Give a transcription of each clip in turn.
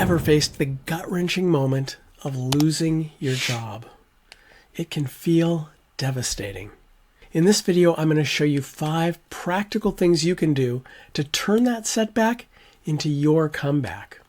ever faced the gut-wrenching moment of losing your job? It can feel devastating. In this video, I'm going to show you 5 practical things you can do to turn that setback into your comeback.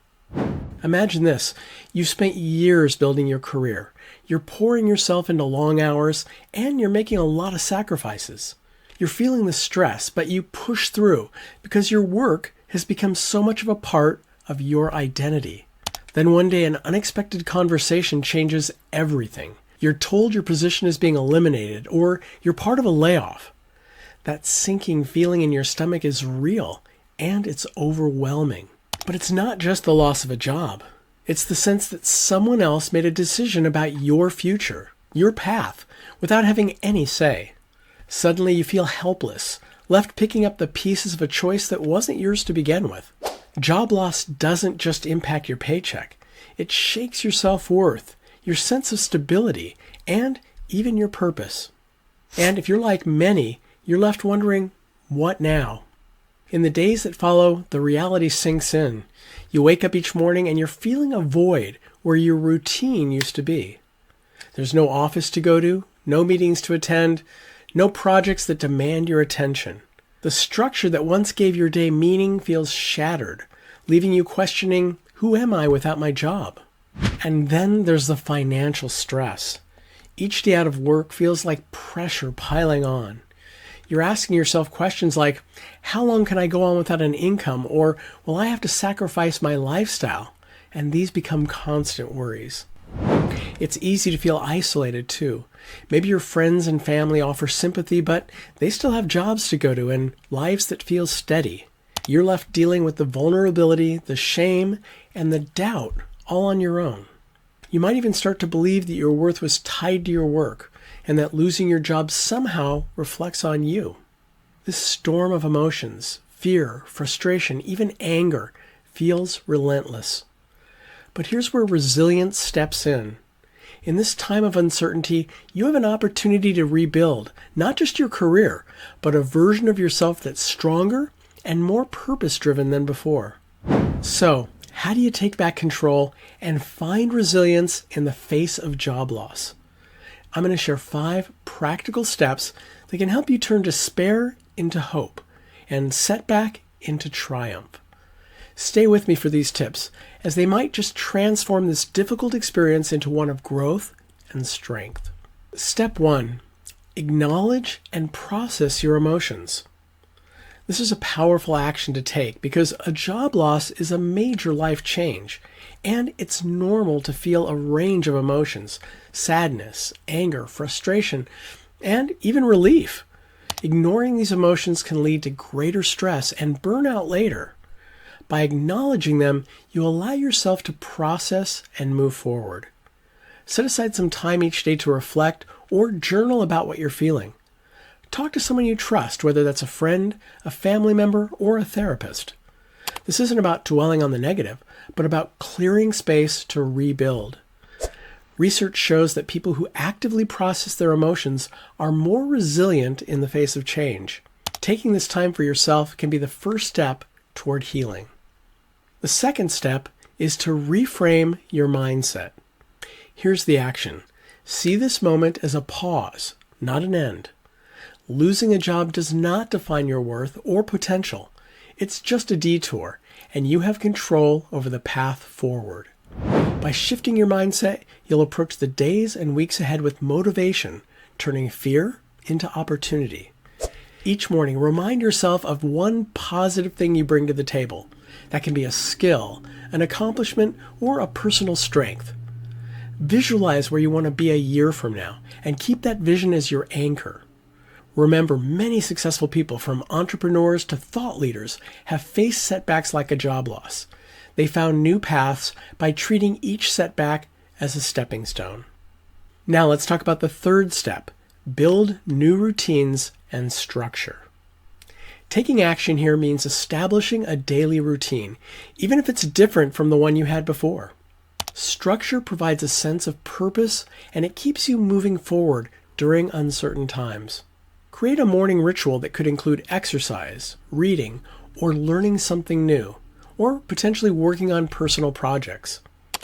Imagine this. You've spent years building your career. You're pouring yourself into long hours, and you're making a lot of sacrifices. You're feeling the stress, but you push through because your work has become so much of a part of your identity. Then one day, an unexpected conversation changes everything. You're told your position is being eliminated, or you're part of a layoff. That sinking feeling in your stomach is real, and it's overwhelming. But it's not just the loss of a job. It's the sense that someone else made a decision about your future, your path, without having any say. Suddenly you feel helpless, left picking up the pieces of a choice that wasn't yours to begin with. Job loss doesn't just impact your paycheck. It shakes your self-worth, your sense of stability, and even your purpose. And if you're like many, you're left wondering, what now? In the days that follow, the reality sinks in. You wake up each morning and you're feeling a void where your routine used to be. There's no office to go to, no meetings to attend, no projects that demand your attention. The structure that once gave your day meaning feels shattered, leaving you questioning, who am I without my job? And then there's the financial stress. Each day out of work feels like pressure piling on. You're asking yourself questions like, how long can I go on without an income? Or will I have to sacrifice my lifestyle? And these become constant worries. It's easy to feel isolated too. Maybe your friends and family offer sympathy, but they still have jobs to go to and lives that feel steady. You're left dealing with the vulnerability, the shame, and the doubt all on your own. You might even start to believe that your worth was tied to your work and that losing your job somehow reflects on you. This storm of emotions, fear, frustration, even anger, feels relentless. But here's where resilience steps in. In this time of uncertainty, you have an opportunity to rebuild, not just your career, but a version of yourself that's stronger and more purpose-driven than before. So, how do you take back control and find resilience in the face of job loss? I'm going to share 5 practical steps that can help you turn despair into hope and setback into triumph. Stay with me for these tips, as they might just transform this difficult experience into one of growth and strength. Step 1. Acknowledge and process your emotions. This is a powerful action to take because a job loss is a major life change, and it's normal to feel a range of emotions: sadness, anger, frustration, and even relief. Ignoring these emotions can lead to greater stress and burnout later. By acknowledging them, you allow yourself to process and move forward. Set aside some time each day to reflect or journal about what you're feeling. Talk to someone you trust, whether that's a friend, a family member, or a therapist. This isn't about dwelling on the negative, but about clearing space to rebuild. Research shows that people who actively process their emotions are more resilient in the face of change. Taking this time for yourself can be the first step toward healing. The second step is to reframe your mindset. Here's the action. See this moment as a pause, not an end. Losing a job does not define your worth or potential. It's just a detour, and you have control over the path forward. By shifting your mindset, you'll approach the days and weeks ahead with motivation, turning fear into opportunity. Each morning, remind yourself of one positive thing you bring to the table. That can be a skill, an accomplishment, or a personal strength. Visualize where you want to be a year from now, and keep that vision as your anchor. Remember, many successful people, from entrepreneurs to thought leaders, have faced setbacks like a job loss. They found new paths by treating each setback as a stepping stone. Now let's talk about the third step: build new routines and structure. Taking action here means establishing a daily routine, even if it's different from the one you had before. Structure provides a sense of purpose, and it keeps you moving forward during uncertain times. Create a morning ritual that could include exercise, reading, or learning something new, or potentially working on personal projects.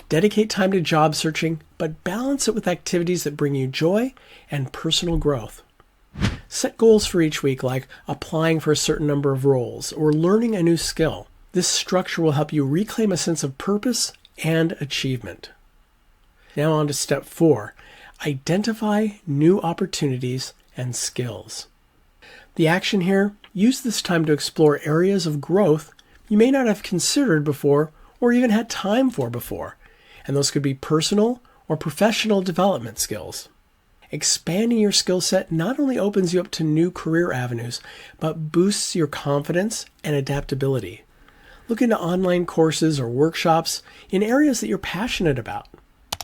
Dedicate time to job searching, but balance it with activities that bring you joy and personal growth. Set goals for each week, like applying for a certain number of roles or learning a new skill. This structure will help you reclaim a sense of purpose and achievement. Now on to step 4. Identify new opportunities and skills. The action here, use this time to explore areas of growth you may not have considered before or even had time for before. And those could be personal or professional development skills. Expanding your skill set not only opens you up to new career avenues, but boosts your confidence and adaptability. Look into online courses or workshops in areas that you're passionate about.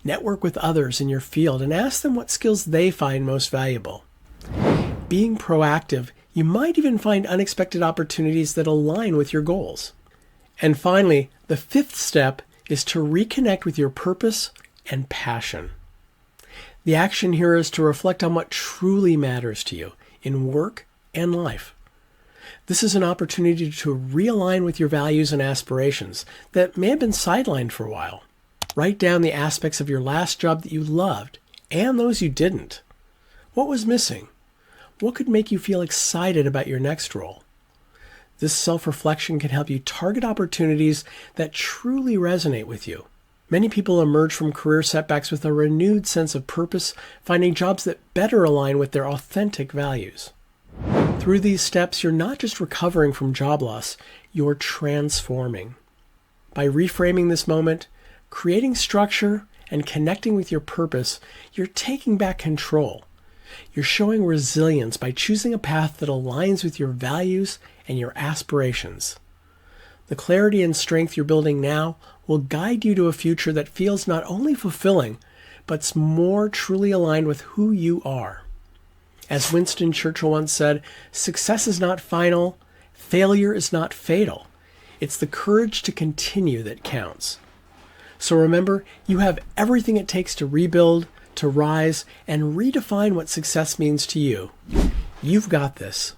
Network with others in your field and ask them what skills they find most valuable. Being proactive, you might even find unexpected opportunities that align with your goals. And finally, the 5th step is to reconnect with your purpose and passion. The action here is to reflect on what truly matters to you in work and life. This is an opportunity to realign with your values and aspirations that may have been sidelined for a while. Write down the aspects of your last job that you loved and those you didn't. What was missing? What could make you feel excited about your next role? This self-reflection can help you target opportunities that truly resonate with you. Many people emerge from career setbacks with a renewed sense of purpose, finding jobs that better align with their authentic values. Through these steps, you're not just recovering from job loss, you're transforming. By reframing this moment, creating structure, and connecting with your purpose, you're taking back control. You're showing resilience by choosing a path that aligns with your values and your aspirations. The clarity and strength you're building now will guide you to a future that feels not only fulfilling, but more truly aligned with who you are. As Winston Churchill once said, success is not final, failure is not fatal. It's the courage to continue that counts. So remember, you have everything it takes to rebuild, to rise, and redefine what success means to you. You've got this.